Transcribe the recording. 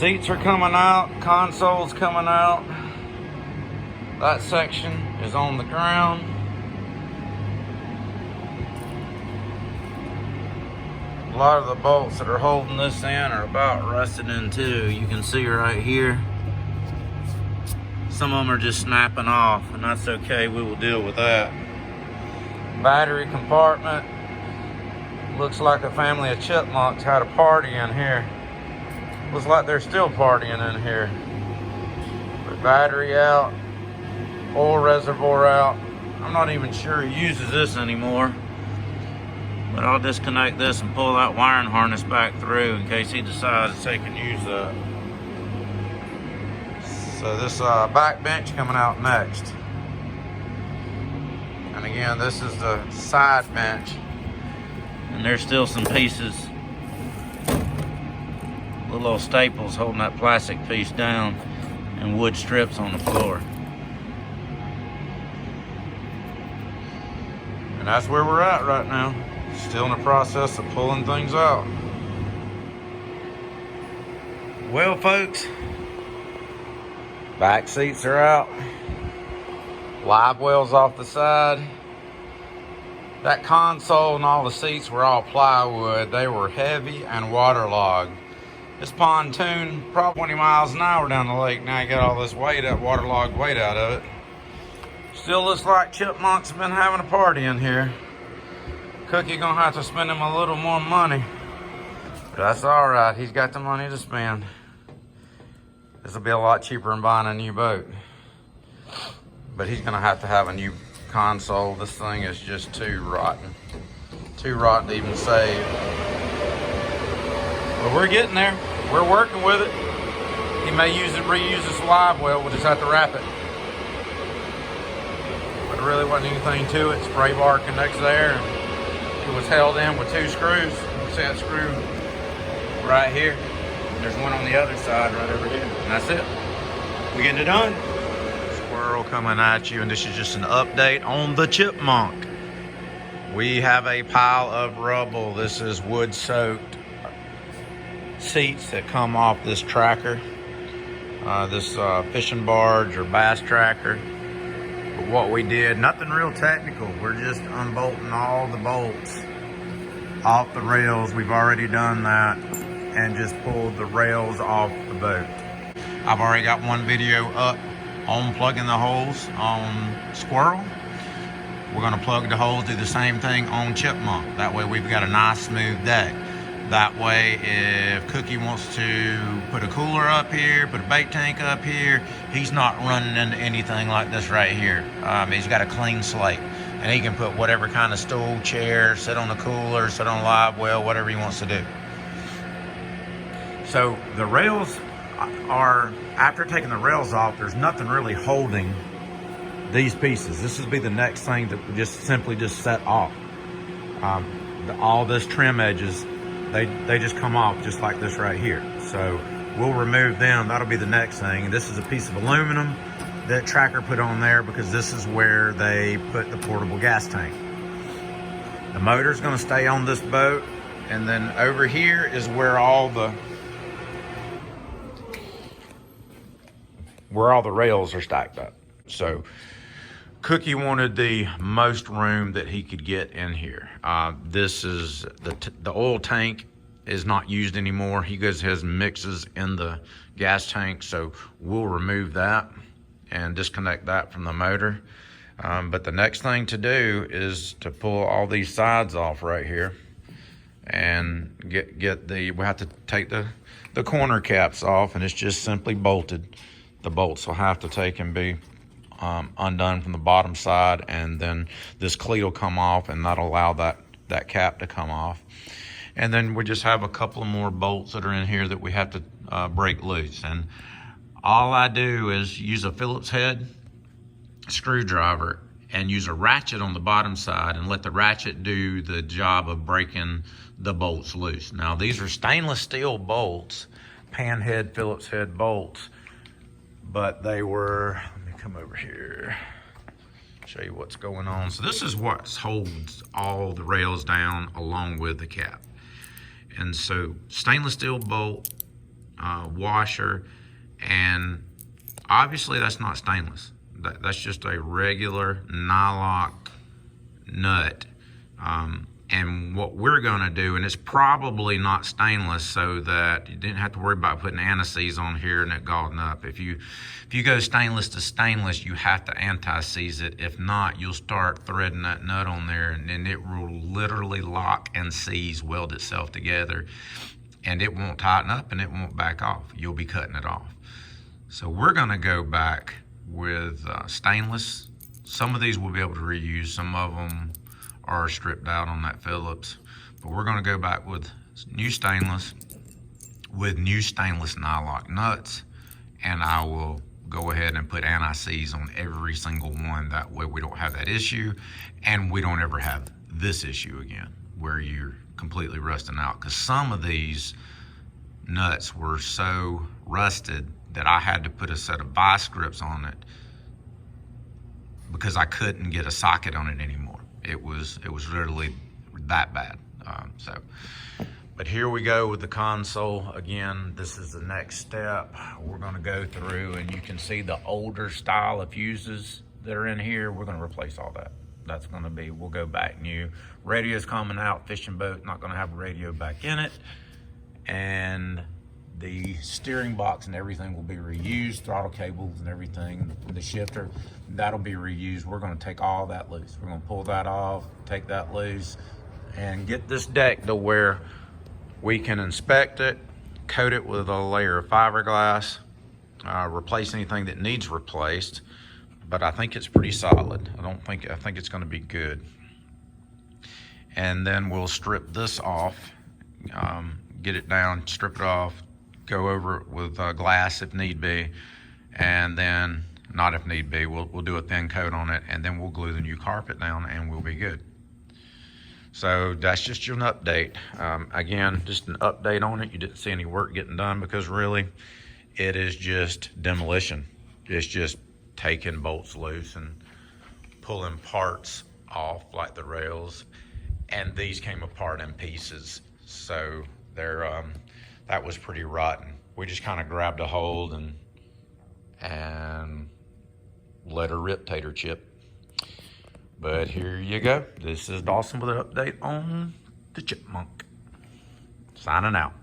Seats are coming out, console's coming out. That section is on the ground. A lot of the bolts that are holding this in are about rusted in too. You can see right here. Some of them are just snapping off, and that's okay, we will deal with that. Battery compartment. Looks like a family of chipmunks had a party in here. Looks like they're still partying in here. But battery out, oil reservoir out. I'm not even sure he uses this anymore. But I'll disconnect this and pull that wiring harness back through in case he decides to take and use that. So this back bench coming out next. And again, this is the side bench. And there's still some pieces, little staples holding that plastic piece down, and wood strips on the floor. And that's where we're at right now. Still in the process of pulling things out. Well, folks, back seats are out. Live wells off the side. That console and all the seats were all plywood. They were heavy and waterlogged. This pontoon, probably 20 miles an hour down the lake. Now you got all this weight, that waterlogged weight out of it. Still looks like Chipmunk's been having a party in here. Cookie gonna have to spend him a little more money. But that's all right, he's got the money to spend. This will be a lot cheaper than buying a new boat. But he's gonna have to have a new console. This thing is just too rotten. Too rotten to even save. But we're getting there. We're working with it. He may reuse this live well, we'll just have to wrap it. But there really wasn't anything to it. Spray bar connects there. And it was held in with 2 screws. You see that screw right here? There's one on the other side right over here. And that's it. We getting it done. Squirrel coming at you, and this is just an update on the Chipmunk. We have a pile of rubble. This is wood soaked seats that come off this tracker, this fishing barge or bass tracker. But what we did, nothing real technical, we're just unbolting all the bolts off the rails. We've already done that, and just pulled the rails off the boat. I've already got one video up on plugging the holes on Squirrel. We're gonna plug the holes, do the same thing on Chipmunk. That way we've got a nice smooth deck. That way, if Cookie wants to put a cooler up here, put a bait tank up here, he's not running into anything like this right here. He's got a clean slate, and he can put whatever kind of stool, chair, sit on the cooler, sit on a live well, whatever he wants to do. So the rails are, after taking the rails off, there's nothing really holding these pieces. This would be the next thing that would just simply set off. All this trim edges, they just come off just like this right here. So we'll remove them. That'll be the next thing. This is a piece of aluminum that Tracker put on there because this is where they put the portable gas tank. The motor's gonna stay on this boat, and then over here is where all the rails are stacked up. So Cookie wanted the most room that he could get in here. This is the oil tank is not used anymore. He goes has mixes in the gas tank, so we'll remove that and disconnect that from the motor. But the next thing to do is to pull all these sides off right here and we have to take the corner caps off, and it's just simply bolted. The bolts will have to take and be undone from the bottom side, and then this cleat will come off, and that'll allow that cap to come off. And then we just have a couple of more bolts that are in here that we have to break loose. And all I do is use a Phillips head screwdriver and use a ratchet on the bottom side and let the ratchet do the job of breaking the bolts loose. Now these are stainless steel bolts, pan head, Phillips head bolts, but they were, come over here, show you what's going on. So this is what holds all the rails down along with the cap. And so stainless steel bolt, washer, and obviously that's not stainless. That's just a regular nylock nut. And what we're gonna do, and it's probably not stainless, so that you didn't have to worry about putting anti-seize on here and it galling up. If you go stainless to stainless, you have to anti-seize it. If not, you'll start threading that nut on there, and then it will literally lock and seize, weld itself together, and it won't tighten up and it won't back off. You'll be cutting it off. So we're gonna go back with stainless. Some of these we'll be able to reuse. Some of them are stripped out on that Phillips, but we're going to go back with new stainless nylock nuts, and I will go ahead and put anti-seize on every single one. That way we don't have that issue, and we don't ever have this issue again where you're completely rusting out, because some of these nuts were so rusted that I had to put a set of vice grips on it because I couldn't get a socket on it anymore. It was literally that bad. But here we go with the console. Again, this is the next step. We're gonna go through, and you can see the older style of fuses that are in here. We're gonna replace all that. That's gonna be, we'll go back new. Radio's coming out, fishing boat, not gonna have a radio back in it. And the steering box and everything will be reused, throttle cables and everything, the shifter, that'll be reused. We're gonna take all that loose. We're gonna pull that off, take that loose, and get this deck to where we can inspect it, coat it with a layer of fiberglass, replace anything that needs replaced, but I think it's pretty solid. I think it's gonna be good. And then we'll strip this off, get it down, strip it off, go over it with glass if need be, and then, not if need be, we'll do a thin coat on it, and then we'll glue the new carpet down and we'll be good. So that's just an update. Again, just an update on it. You didn't see any work getting done, because really it is just demolition. It's just taking bolts loose and pulling parts off, like the rails, and these came apart in pieces. So they're that was pretty rotten. We just kind of grabbed a hold and let her rip, tater chip. But here you go. This is Dawson with an update on the Chipmunk. Signing out.